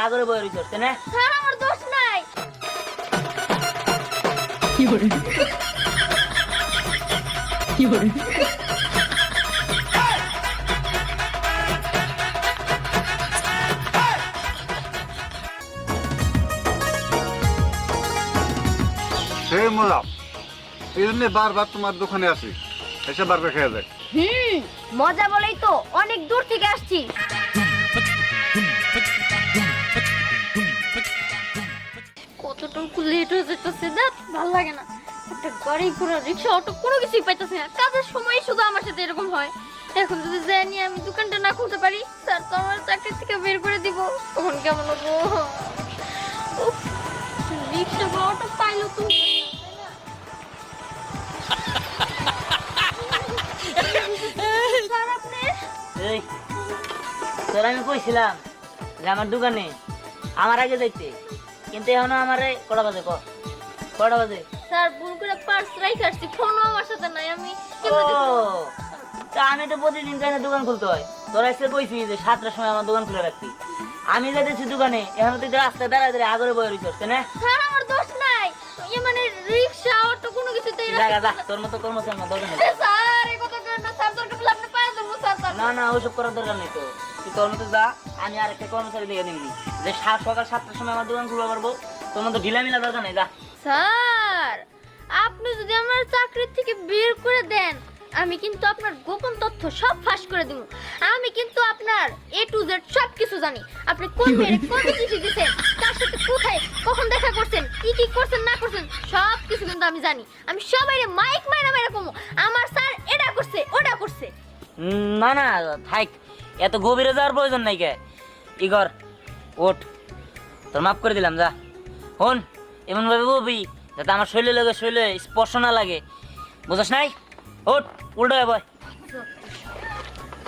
আগরে বই রইছস না স্যার আমার দোষ নাই। কি করে কি করে সেই মজা এই জন্য বারবার তোমার দোকানে আসি, এসে বারবার খেয়ে যায়। মজা বলেই তো অনেক দূর থেকে আসছি। কতটুকু লেট হয়ে যেতেছে, দেখ ভালো লাগে না। একটা গাড়ি ঘোড়া রিক্সা অটো কোনো কিছুই পাইতেছি না। কাজের সময় শুধু আমার সাথে এরকম হয়। এখন যদি জানি আমি দোকানটা না খুলতে পারি, স্যার তো আমার চাকরি থেকে বের করে দিব। তখন কেমন হবো? রিক্সা বা অটো পাইলো তো স্যার আপনি এই তোর আমি কইছিলাম যে আমার দোকানে আমার আগে যাইতে, কিন্তু এখনো আমারে কটা বাজে কটা বাজে? স্যার ভুল করে পার্স রাইখে আসছি, ফোনও আমার সাথে নাই। আমি ও তা আমি তো প্রতিদিন যাই না দোকান খুলতে হয়। তোরা এসে কইছি যে 7টার সময় আমার দোকান খুলে রাখতি। আমি যাইতেছি দোকানে, এখন তুই রাস্তায় দাঁড়ায় আগরে বই রইছস না। স্যার আমার দোষ নাই। এই মানে রিকশা অটো কোনো কিছুতেই জায়গা যা, তোর মতো কর্মচারী না দরকার নেই। স্যার এই কথা কেন না স্যার, দরকার হলে আপনি পায়ে দেবো স্যার। না না ওইসব করার দরকার নেই তো। তুই তোর মতো যা, আমি আরেকটা কর্মচারী দিয়ে দিবি যে সকাল 7টার সময় আমার দোকান খুলে পারবো। তোর মতো ঢিলা মিলা দরকার নেই, যা। স্যার আপনি যদি আমার চাকরি থেকে বের করে দেন, আমি কিন্তু আপনার গোপন তথ্য সব ফাঁস করে দিব। আমি কিন্তু আপনার A to Z সব কিছু জানি। আপনি কোন মেয়ে কোন চিঠি দিয়েছেন, কার সাথে কোথায় কখন দেখা করছেন, কি কি করছেন না করছেন, সব কিছু কিন্তু আমি জানি। আমি সবাইরে মাইক মাইরা মাইরা কমু আমার স্যার এটা করছে ওটা করছে। না না থাক, এত গভীরে যাওয়ার প্রয়োজন নাই। কে ইগর ওঠ, তোর মাফ করে দিলাম, যা। হন এমন ভাবে বলবি যাতে আমার শরীরে লাগে, শরীরে স্পর্শ না লাগে, বুঝছ নাই? ওঠ, উল্টা হয়ে বয়,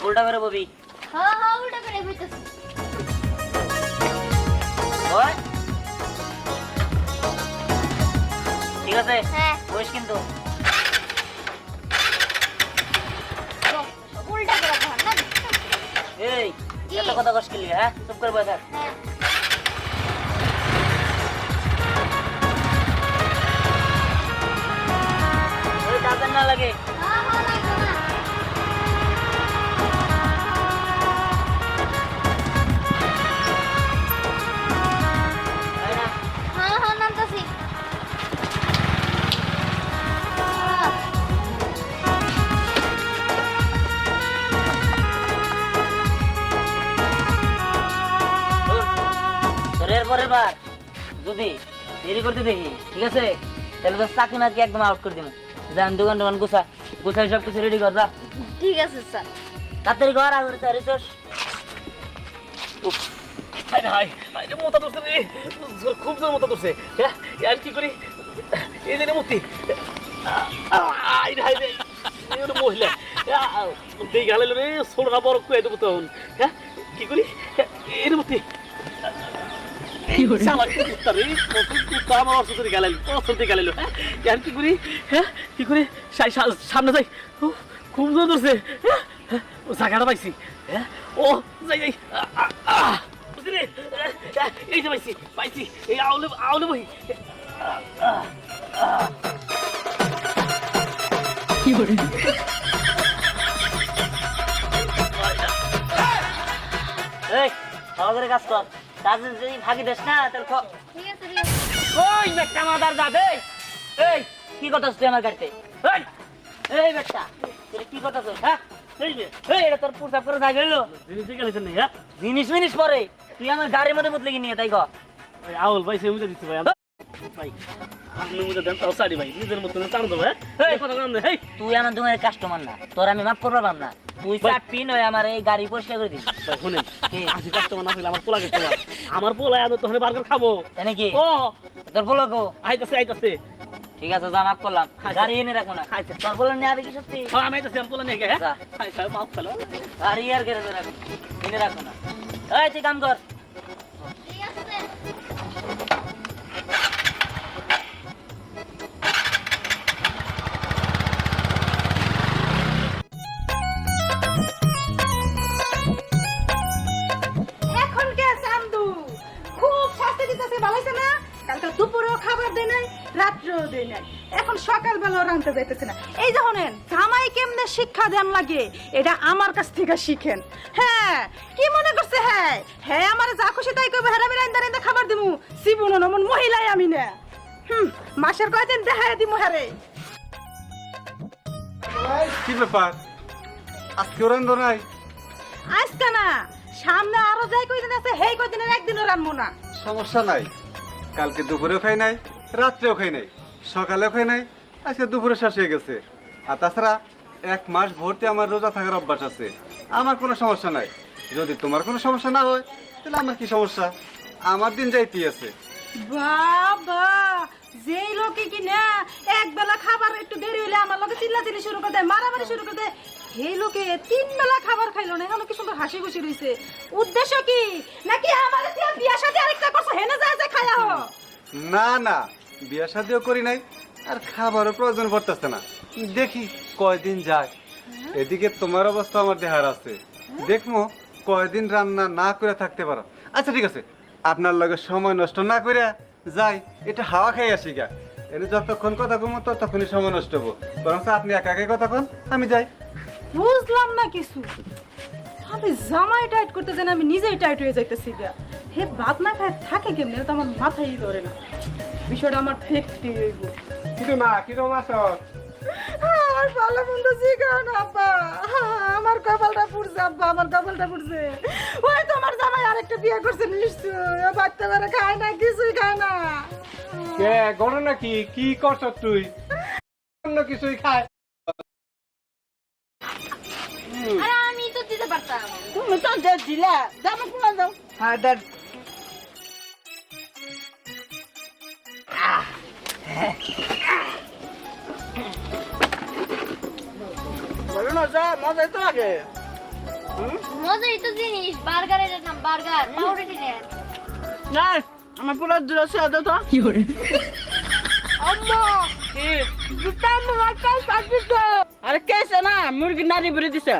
উল্টা করে বলবি। হ্যাঁ হ্যাঁ উল্টা করে বইতেছি। বয়, ঠিক আছে? হ্যাঁ বইস কিন্তু। উল্টা করে বহান না। এই এত কথা কষ্ট করলি, হ্যাঁ? চুপ করে বয় থাক। হ্যাঁ ওই তাড়াতাড়ি না লাগে। হ্যাঁ হ্যাঁ লাগবে না। তাই না? হ্যাঁ হ্যাঁ নামতাছি। তোর এরপরের বার যদি দেরি করতে দেখি, ঠিক আছে, তাহলে তো চাকরি মাকি একদম আউট করে দিব। যান দোকান টোকান গুছাই সব কিছু রেডি কর, যা। ঠিক আছে স্যার। তাড়াতাড়ি কর, আগে তাড়াতাড়ি চল। খুব জোর মতো করছে। আর কি করি, এই যে মূর্তি মহিলা গেল রে, সোলরা বড় কুয়ে দেবো তখন। হ্যাঁ কি করি, এই মূর্তি সামনে যাই, খুব জোর ধরছে। জায়গাটা পাইছি, ও যাই যাই, এই যে পাইছি পাইছি, এই আউলে আউলে বহি। এই ভালো করে কাজ কর, কাজে যদি ফাঁকি দেস না তাহলে ঠিক আছে ঠিক আছে। ওই বেটা মাদার যাবে। এই কি করতেছ তুই আমার গাড়িতে? এই বেটা তুই কি করতেছ? হ্যাঁ এই এটা তোর পোশাক করে যা গেল জিনিস মিনিস পরে তুই আমার গাড়ির মধ্যে বদলে নিয়ে, তাই কর। আউল ভাই সে মুজে দিচ্ছে ভাই, ভাই আপনি মুজে দেন তাও সারি ভাই, নিজের মতো টান দেবো। হ্যাঁ তুই আমার দোকানের কাস্টমার না, তোর আমি মাফ করতে পারলাম না। তুই চাটপি নয় আমার এই গাড়ি পরিষ্কার করে দিস। ভাই শুনেন, আজকে কাস্টমার না হইলে আমার পোলা গেছে, আমার পোলা আমি তখন বার্গার খাবো। তাই নাকি? ও তোর বলো আইতাছে আইতাছে। ঠিক আছে, যা, মাফ করলাম। গাড়ি এনে রাখো না, তোর বলে নিয়ে আবে কি সত্যি? আমি আইতাছি, আমি পোলা নিয়ে গে। হ্যাঁ মাফ খেলো, গাড়ি আর গেড়ে রাখো, এনে রাখো না। এই তুই কাম কর। ঠিক আছে স্যার। এখন কে চান্দু কালকে দুপুরেও খাবার দেয় নাই, রাত্রেও দেয় নাই, এখন সকালবেলাও রাঁধতে যাইতেছে না। এই যে শোনেন, জামাই কেমনে শিক্ষা দেন লাগে এটা আমার কাছ থেকে শিখেন। হ্যাঁ, কি মনে করছে? হ্যাঁ হ্যাঁ, আমার যা খুশি তাই করবো, হ্যাঁ আমি রাঁধতে রাঁধতে খাবার দিমু। জীবন নমন মহিলাই আমি না। মাসের কয়দিন দেখা দিমু হ্যাঁ রে। কি ব্যাপার, আজকে রান্ধ নাই? আজকে না, সামনে আরো যাই কয়দিন আছে, সেই কয়দিনের একদিনও রানবো না। সমস্যা নাই, কালকে দুপুরেও খাই নাই, রাত্রেও খাই নাই, সকালেও খাই নাই, আজকে দুপুরে শেষ হয়ে গেছে। আর তাছাড়া 1 মাস ভর্তি আমার রোজা থাকার অভ্যাস আছে, আমার কোনো সমস্যা নাই। যদি তোমার কোনো সমস্যা না হয় তাহলে আমার কি সমস্যা, আমার দিন যাইতেই আছে। বাবা, যেই লোকে কি না এক বেলা খাবার একটু দেরি হইলে আমার লোকে চিল্লাচিল্লি শুরু করে দেয়, মারামারি শুরু করে দেয়, সেই লোকে 3 বেলা খাবার খাইলো না, এখন কি সুন্দর হাসি খুশি রইছে। উদ্দেশ্য কি? নাকি আমারে দিয়া বিয়া শাদী আরেকটা করছো, হেনে যায় যে খায়া হো? না না, বিয়া শাদিও করি নাই, আর খাবারও প্রয়োজন পড়তেছে না। দেখি কয়দিন যায়। এদিকে তোমার অবস্থা আমার দেহার আছে, দেখবো কয়দিন রান্না না করে থাকতে পারো। আচ্ছা ঠিক আছে, আপনার লগে সময় নষ্ট না করে যাই, এটা হাওয়া খাই আসি গা। এনে যতক্ষণ কথা কমো ততক্ষণই সময় নষ্ট হবো, বরং আপনি একা একাই কথা কন, আমি যাই। বুঝলাম না কিছু। আমি জামাই টাইট করতে জানি, আমি নিজেই টাইট হয়ে যাইতেছি গা। হে ভাত না খায় থাকে কেমনে, তো আমার মাথায় ধরে না। বিষয়টা আমার দেখতে হইব। কিন্তু মা কিরকম আছো? আমার ভালো মন্দ জিগাও না আব্বা, আমার কপালটা পুড়ছে আব্বা, আমার কপালটা পুড়ছে। ওই তোমার জামাই আরেকটা বিয়ে করছে নিশ্চয়, বাচ্চা বেড়া খায় না, কিছুই খায় না। কে গণনা কি করছ তুই? অন্য কিছুই খায়। আরে আমি তো দিতে পারতাম। তুমি তো দিলা, জামা কিনা দাও। হ্যাঁ দেন। বলো না যা, মজাই তো লাগে। মজাই তো জিনিস, বার্গারের নাম বার্গার, পাউরুটি নেন। না, আমার পুরো দূরছে দাও তো। কি করে? আম্মা, কি? দুটা মাথা সাথে তো। আরে কেসে না, মুরগি নাড়ি ভরে দিছে।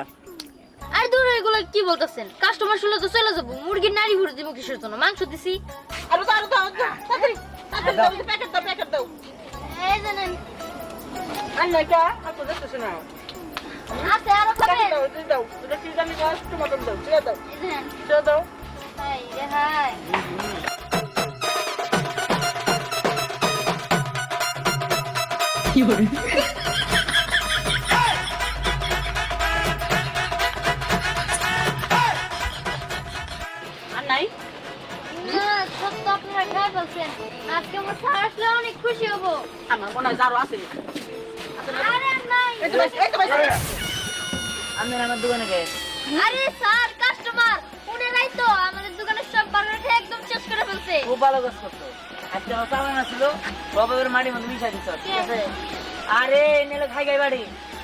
আর দূর এগুলো কি বলতেছেন? কাস্টমার শুনলে তো চলে যাবো। মুরগির নাড়ি ভরে দিব কিসের জন্য? মাংস দিছি। আরে তো তাড়াতাড়ি দাও, প্যাকেট দাও। এই জানেন আর না কা, আর তো দেখতেছ না। আছে আরো খাবেন? দাও, এটা কি জানি গাছ টমেটো দাও, ছেড়ে দাও। এই জানেন ছেড়ে দাও। হাই রে হাই। আর নাই? না, সত্য আপনারা খাই ফেলছেন। আজকে আমার স্যার আসলে অনেক খুশি হব। আমার মনে হয় আরো আছে। আরে নাই। এই তো ভাই। আমি আমার দোকানে গে আরে স্যার, কাস্টমার উনারাই তো আমাদের দোকানের সব বার্গার খেয়ে একদম শেষ করে ফেলছে। খুব ভালো কাজ করতো। একটা চালান ছিল, বাবার মাটির মধ্যে মিশাই দিচ্ছ, ঠিক আছে? আরে নিলে খাই গাই বাড়ি,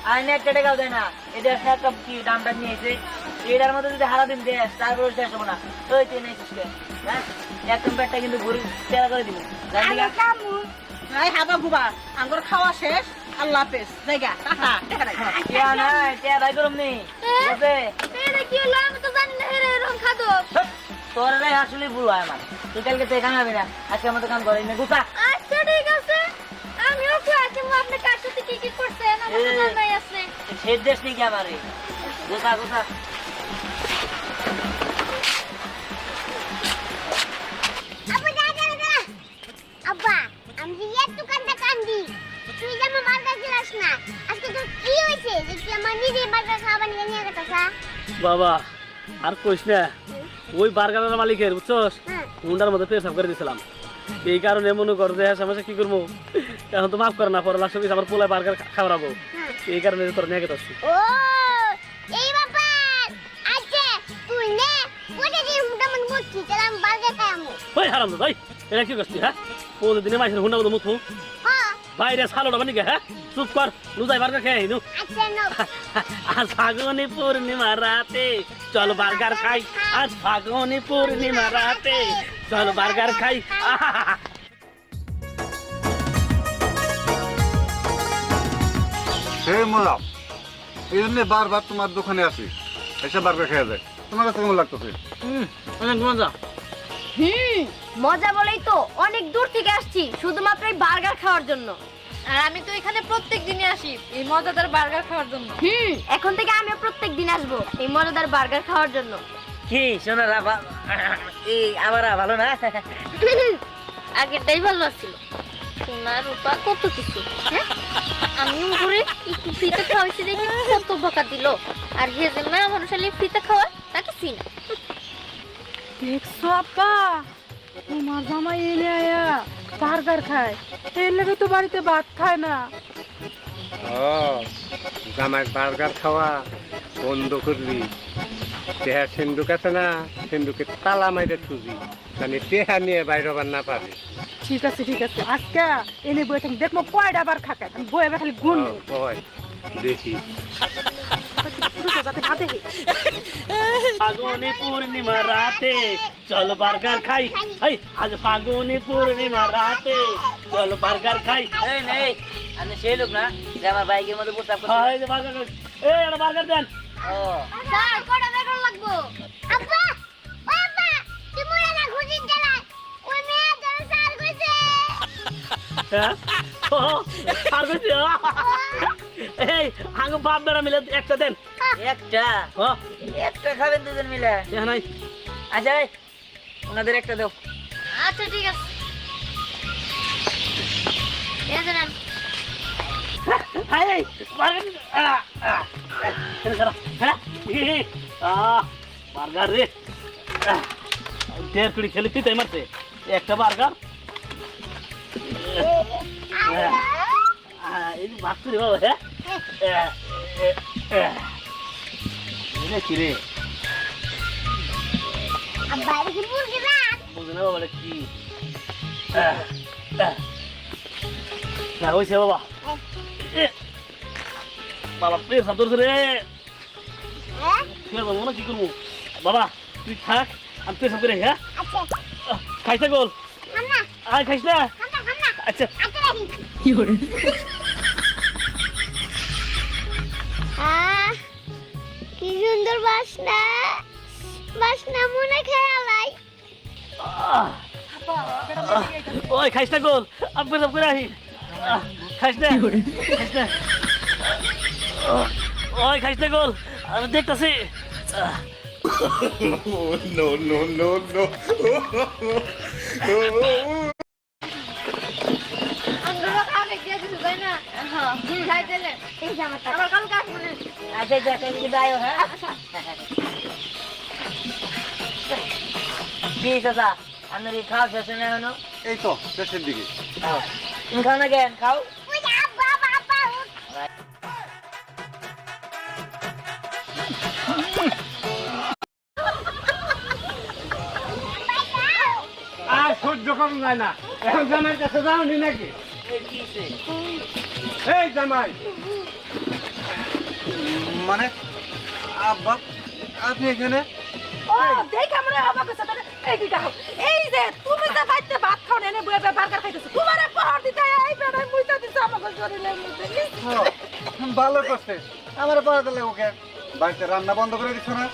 আর একটা টাকাও দেয় না। এটা একটা কি দামটা নিয়েছে, এটার মধ্যে যদি হারা দিন দেয় তারপরে শেষ হবো না। তো তুই নাই সুস্থে, হ্যাঁ? একদম পেটটা কিন্তু ভরি তেরা করে দিব। নাই হাবা গুবা, আঙ্গুর খাওয়া শেষ। আল্লাহ হাফেজ। জায়গা টাটা, টাকা নাই। টিয়া নাই, টিয়া ভাই করম নি, ঠিক আছে? এটা কি হলো? আমি তো জানি না হেরে এরকম খাদো। তোর রে আসলে ভুল হয় আমার। তুই কালকে তো এখানে যাবি না, আজকে আমাদের কাম করে নে গুতা। আচ্ছা ঠিক আছে, আমিও খুঁজছি আপনি কার সাথে কি কি করছেন। আমার তো জানাই আছে। শেষ দেশ নেই কি আমার গুতা গুতা। আব্বা, আমি যে এর দোকানটা কান্দি, তুই যে আমার বার্গার দিলাস না, আজকে তোর কি হয়েছে যে তুই আমার নিজের বার্গার খাবার নিয়ে গেছস? বাবা আর কইস না, ওই বার্গারের মালিকের বুঝছস, হ্যাঁ। হুন্ডার মধ্যে পেশাব করে দিয়েছিলাম। এই কারণে মনে কর যে সমস্যা কি করবো, এখন তো মাফ করে না, পরে লাস্ট আমার পোলায় বার্গার খাওয়াবো। এই কারণে তোর নিয়ে গেছি। ও এই ব্যাপার। আচ্ছা তুই নে কোটে যে হুন্ডা মন বলছি তাহলে আমি বার্গার খাইমু। ওই হারাম ভাই, এটা কি করছিস? হ্যাঁ, প্রতিদিনে মাসের হুন্ডার মধ্যে মুথু হ্যাঁ। বাইরে সালোটা বানি গে। হ্যাঁ, চুপ কর, লুজাই বার্গার খেয়ে নু। আচ্ছা নাও। আজ ফাগুনি পূর্ণিমা রাতে চল বার্গার খাই, আজ ফাগুনি পূর্ণিমা রাতে চল বার্গার খাই। হে মোলাম, এই জন্য বারবার তোমার দোকানে আসি, এসে বার্গার খেয়ে যায়। তোমার কাছে কেমন লাগতেছে? অনেক মজা। মজা বলেই তো অনেক দূর থেকে আসছি শুধুমাত্র এই বার্গার খাওয়ার জন্য। আর আমি তো এখানে প্রত্যেক দিনে আসি এই মজাদার বার্গার খাওয়ার জন্য। এখন থেকে আমিও প্রত্যেক দিন আসবো এই মজাদার বার্গার খাওয়ার জন্য। কি সোনারা এই আবার ভালো না? আগেরটাই ভালো ছিল। সোনা রূপা কত কিছু, হ্যাঁ? আমি উপরে একটু ফ্রিতে খাওয়াইছি দেখি কত বকা দিল। আর হে যে মেয়ে মানুষ হলে ফ্রিতে খাওয়া তাকে চিনা। দেখছো আপা, তোমার জামাই এনে আয়া বার্গার খায়, এর লাগে তো বাড়িতে ভাত খায় না। ও জামাই বার্গার খাওয়া বন্ধ করলি, তেহার সিন্ধুক আছে না, সিন্ধুকে তালা মাইরে থুজি, মানে তেহা নিয়ে বাইরে আবার না পারে। ঠিক আছে ঠিক আছে, আজকে এনে বই থাকি দেখবো কয়টা বার খাকায়, আমি বই এবার খালি গুণ হয় দেখি। ফাগুনি পূর্ণিমা রাতে চল বার্গার খাই। এই আজ ফাগুনি পূর্ণিমা রাতে চল বার্গার খাই। এই নেই আমি সেই লোক না যে আমার বাইকের মধ্যে প্রস্তাব করছে। এই যে বার্গার, এই একটা বার্গার দেন। ও স্যার কয়টা বেগুন লাগবো? আব্বা ও আব্বা তুই মরে না ঘুষির জ্বালায় ওই মেয়ে ধরে সার কইছে। হ্যাঁ ও আর কইছি এই হাঙ্গ বাপ বেড়া মিলে একটা দেন। একটা ও একটা খাবেন দুজন মিলে? হ্যাঁ নাই আচ্ছা এই, ওনাদের একটা দাও। আচ্ছা ঠিক আছে, এই যে নেন। হাই এই বার্গার হ্যাঁ বার্গার রে দেড় কুড়ি খেলে তুই তাই মারছে একটা বার্গার। এই ভাবছি রে বাবা। হ্যাঁ কি রে আব্বা এটা কি মুরগি রাত? বুঝে না বাবা এটা কি না হয়েছে বাবা। বাবা প্লিজ সাবধান রে, হ্যাঁ কি বলবো না কি করবো। বাবা তুই থাক আমি পেশাব করে। হ্যাঁ আচ্ছা খাইছে গোল খামনা আয় খাইস না। খামনা খামনা আচ্ছা আচ্ছা রাখি কি সুন্দর বাসনা, বাসনা মনে খেয়ালাই। ওই খাইস না গোল আমি পেশাব করে আহি। খাইস না খাইস না ওই খাইস না গোল আমি দেখতেছি। আমরা খাবে দিয়ে দিছো তাই না? হ্যাঁ খাই দিলে এই যে আমার টাকা। আবার কালকে আসবো না। আচ্ছা আচ্ছা তুমি যাও। হ্যাঁ কি দাদা আপনার কি খাওয়া শেষ না এখনো? এই তো শেষের দিকে। তুমি খাও না কেন? খাও। ওই যে আব্বা আব্বা আব্বা আর সহ্য করুন যায় না, এখন জামাইয়ের কাছে যাওনি নাকি? এই জামাই মানে আব্বা আপনি এখানে? ও দেখে আমরা অবাক হইছে। তাহলে এই দিকে আও, এই যে তুমি যে বাইতে ভাত খাও না, এনে বই বার্গার খাইতেছো, তোমারে পাহাড় দিতে এই বেড়াই মুইতা দিছে আমাকে শরীরের মধ্যে। ভালো করছে, আমার পাড়াতে লাগো কেন? বাড়িতে রান্না বন্ধ করে দিচ্ছ না?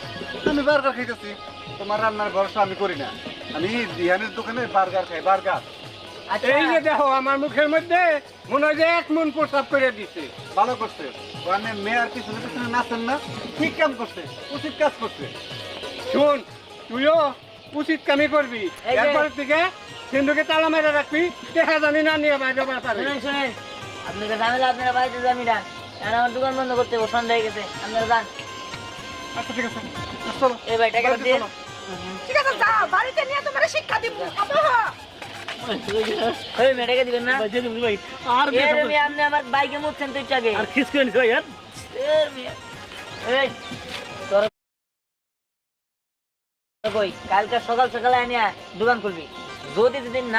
আমি বার্গার খাইতেছি, তোমার রান্নার ভরসা আমি করি না। আমি দিহানের দোকানে বার্গার খাই, বার্গার। এই যে দেখো আমার মুখের মধ্যে মনে হয় যে এক মন প্রস্তাব করে দিছে। ভালো করছে, ওখানে মেয়ার পিছনে পিছনে নাচেন না, ঠিক কাম করছে, উচিত কাজ করছে। শোন তুইও উচিত কামই করবি, এই যে- এরপর থেকে সিন্ধুকে তালা মেরে রাখবি, দেখা জানি না নিয়ে বাইরে পারবি। শুনেন শুনেন আপনাকে ঝামেলা আপনারা বাড়িতে যাবি না, এখন আমার দোকান বন্ধ করতে হবে, সন্ধ্যা হয়ে গেছে। আপনারা যান। আচ্ছা ঠিক আছে, চলো এই ভাই টাকাটা বাড়িতে দিয়ে চলো। ঠিক আছে যাও, বাড়িতে নিয়ে তোমারে শিক্ষা দিব। আব্বা ওই মেয়েটাকে দিবেন না? ভাই, দিয়ে দিবি ভাই। আর এ রে মেয়ে, আপনি আমার বাইকে মুছছেন তো একটু আগে। আর খিস করে নিস ভাই। আর এ মেয়ে, এই তোর কই কালকে সকাল সকালে আনিয়া দোকান খুলবি, যদি দুদিন না